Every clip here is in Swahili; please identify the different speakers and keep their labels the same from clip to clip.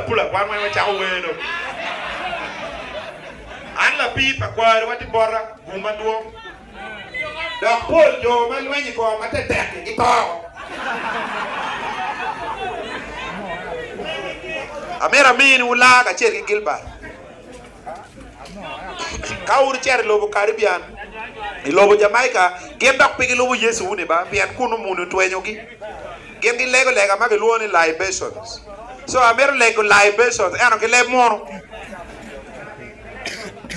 Speaker 1: pula kwa mwa cha weno an la pi pa kwa wati bora guma duo da pol jo man wenyi ko mate tek ki ko amera min ula ka cher ki Gilbert kaur cher lobo Caribbean lobo Jamaica gem dak pigi lobo Yesu ne ba pian kunu munu twenyo gi gem gi lego lega ma ke luoni libations so amera lego libations eno ke le mono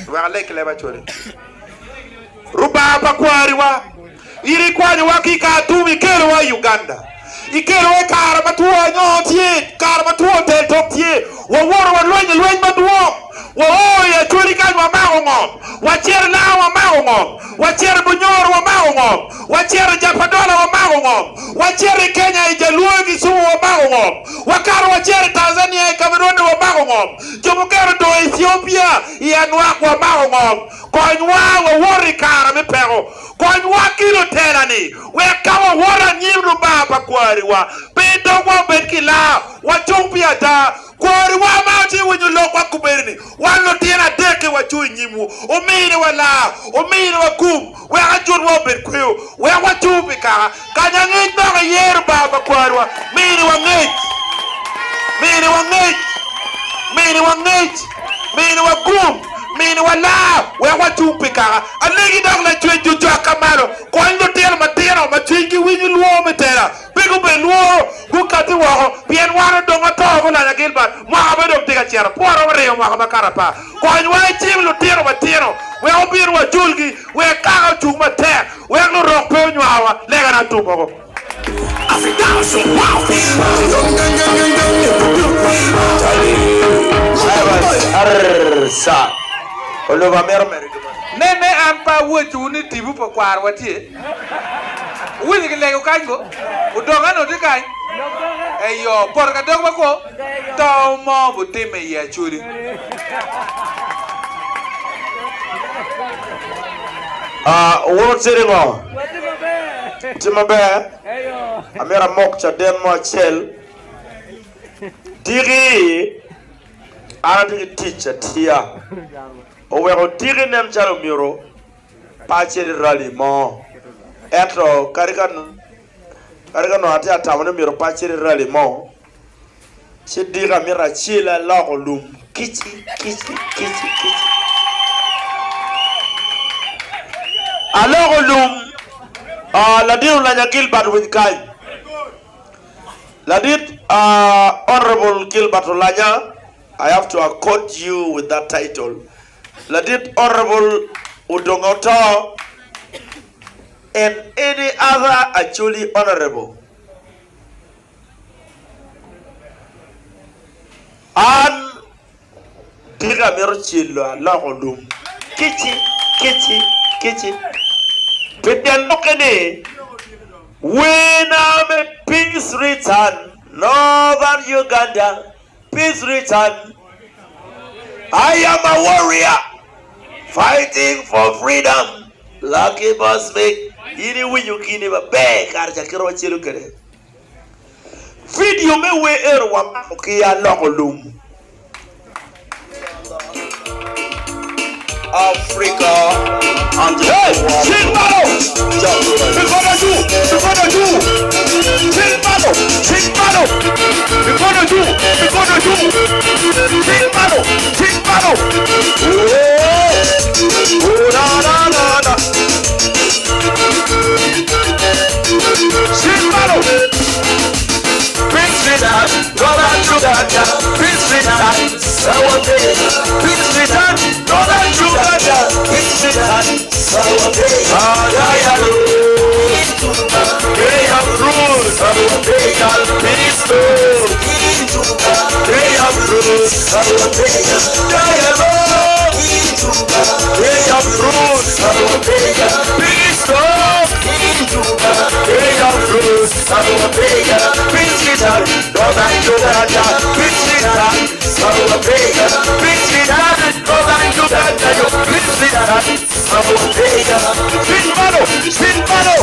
Speaker 1: wa leke le ba chori ruba pa kwari wa iri kwani wa ki ka tumi kero wa Uganda ikero wa kara matuo nyotie kara matuo tel toktie wa woro wa lwenye matuo wa oya chori kan wa maongo wa cher la wa maongo wa cher bunyoro wa maongo wa cher japadola wa maongo wa cher Kenya ijaluo sumu wa maongo wa karo wa cher Tanzania Cameroon wa maongo jomukero do Ethiopia yanwa wa maongo konywa wa wori kara mepego konywa kilo tena ni we kawa wora nyimru baba kwari wa pedo wa betkila wa chumpia ta kwari wa mauti wenyu lokwa kuberini wano tiena deke wa chui nyimu umini wa kum we ajur wa berkweo we wa chupi ka kanya ngit na yer baba kwari wa mini wa kum mini wa la we wa chupi ka alegi dog la chui juju akamaro kwando tiena matera ma chui ki winyu luo metera bigo be luo hukati wa pien waro donga to la Gilbert mo abado tiga chera poro reo mo makarapa kwanywa chim lu tiro batiro we obir wa julgi we ka chu mater we no rok pe nywa lega na tubo Africa so wow arsa Oloba mero nene ampa wochu ni tibu pa kwar watie wini ke lego kango udonga no dikai eyo por ka dog bako to mo butime ya churi woro seringo timabe eyo amera mokcha den mo chel diri andi teacher tia owero diri nem chalo miro pacheri rally mo eto karikano ati atamone miro pacheri rally mo chidira mira chila lago lum kichi alogo lum ladino la Gilbert with kai ladit honorable Gilbert Lanya, I have to accord you with that title. Ladit honorable Udongoto and any other actually honorable. And diga merchilo lagodum. Kichi. Peten lokene. When I'm a peace return, Northern Uganda, peace return. I am a warrior fighting for freedom. Lucky boss make ini winyu kini ba be karja kiro chilu kere. Video me we erwa kia longolum. Africa and the world. Silvano! We're gonna do! Silvano! We're gonna do! Silvano! Oh, na. Silvano! Prince Richard, Northern Uganda, Prince Richard, Sawabe, Prince Richard, Northern Uganda, Prince Richard, Sawabe, Ayalo, they have rules, they have peaceful, they have rules, dialogue, they have rules, peaceful, they have rules, Prince Richard, Northern Uganda, Prince Richard, Sawabe, Prince Richard, Northern Uganda, Prince Richard, Sawabe, Silvano, Shindano.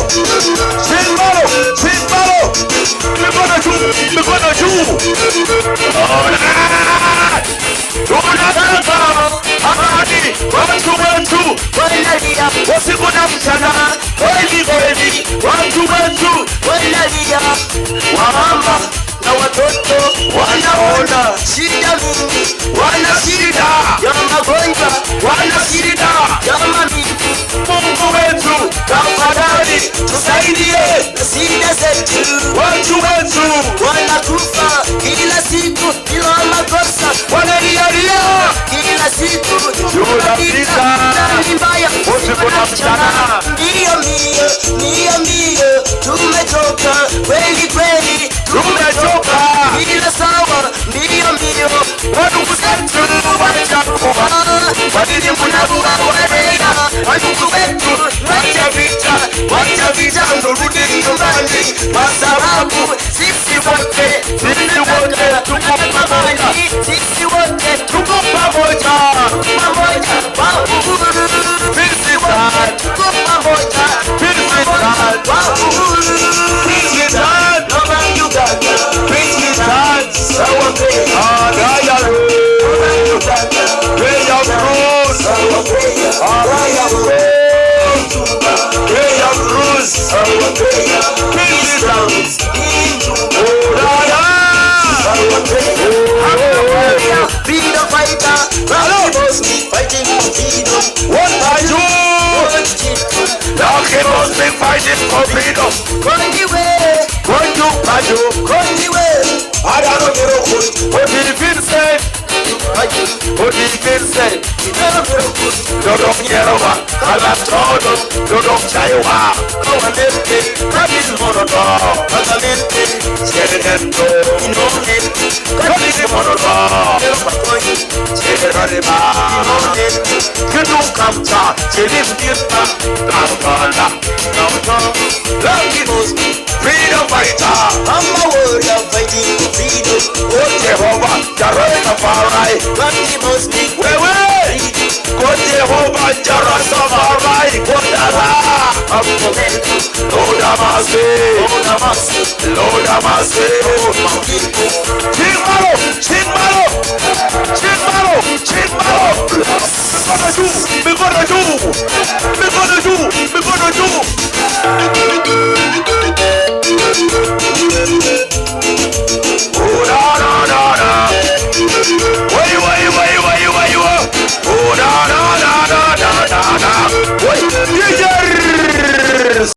Speaker 1: Shindano. Shindano. Mikono juu. Mikono juu. Alright. Tunataka amani. Watu wetu wanalia usiku na mchana. Kweli kweli. Watu wetu wanalia. Wamama na watoto wanaona shida mingi, wana shida ya magonjwa, wana shida ya mamiti. Mungu wetu tafadhali tusaidie shida zetu. Watu wetu wanakufa kila siku bila makosa, wanalialia kila siku. Tunapita ndani mbaya usiku na mchana. Ndio mbio tumechoka kweli kweli, tumechoka bila sawa. Ndio wadugu zetu wachakuwa, wadini mnabuwa wabea. Wadugu wetu wacha vita nurudi nyumbani, kwa sababu sisi wote tuko pamoja. Sisi wote tuko pamoja. Sisi wote tuko pamoja. Fighting for freedom. Freedom fighter, I'm a warrior fighting for freedom. Oh Jehovah, Jireh Rastafari, God give us me. God Jehovah, Jireh Rastafari, God Allah, Lord have mercy, Lord have mercy. Chimalo. Me gonna do.